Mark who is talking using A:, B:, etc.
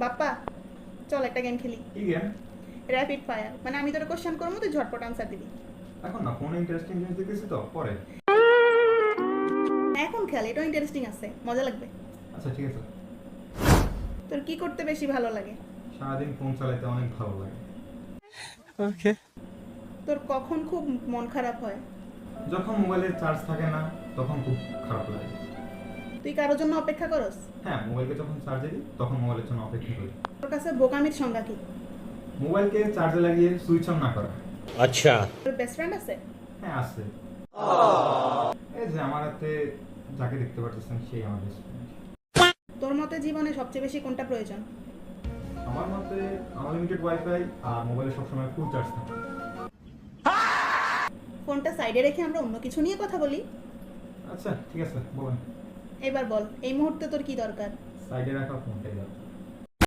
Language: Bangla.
A: বাপ্পা, চল একটা গেম খেলি।
B: কি গেম?
A: র্যাপিড ফায়ার, মানে আমি তোর কোশ্চেন করবো, তুই ঝটপট আনসার দিবি।
B: এখন না, ফোনে ইন্টারেস্টিং জিনিস দেখতেছি তো, পরে।
A: এখন খেল, এটাও ইন্টারেস্টিং আছে, মজা লাগবে।
B: আচ্ছা ঠিক আছে।
A: তোর কি করতে বেশি ভালো লাগে?
B: সারাদিন ফোন চালাইতে অনেক ভালো লাগে।
C: ওকে।
A: তোর কখন খুব মন খারাপ হয়?
B: যখন মোবাইলের চার্জ থাকে না, তখন খুব খারাপ লাগে।
A: তুই কারোর জন্য অপেক্ষা করস?
B: হ্যাঁ, মোবাইলকে যখন চার্জে দিই তখন মোবাইলের জন্য অপেক্ষা করি।
A: তোর কাছে বোকামির সংজ্ঞা কি?
B: মোবাইলকে চার্জে লাগিয়ে সুইচ অন না করা।
C: अच्छा।
A: তোর বেস্ট ফ্রেন্ড আছে?
B: হ্যাঁ আছে। এই যে আমার হাতে যাকে দেখতে পাচ্ছেন সেই আমার বেস্ট ফ্রেন্ড।
A: তোর মতে জীবনে সবচেয়ে বেশি কোনটা প্রয়োজন?
B: আমার মতে আনলিমিটেড ওয়াইফাই আর মোবাইলে সবসময় ফুল চার্জ থাকে।
A: ফোনটা সাইডে রেখে আমরা অন্য কিছু নিয়ে কথা বলি।
B: আচ্ছা ঠিক আছে, বলেন।
A: এবার বল, এই মুহূর্তে তোর কি দরকার?
B: সাইডে রাখা ফোনটাই দাও।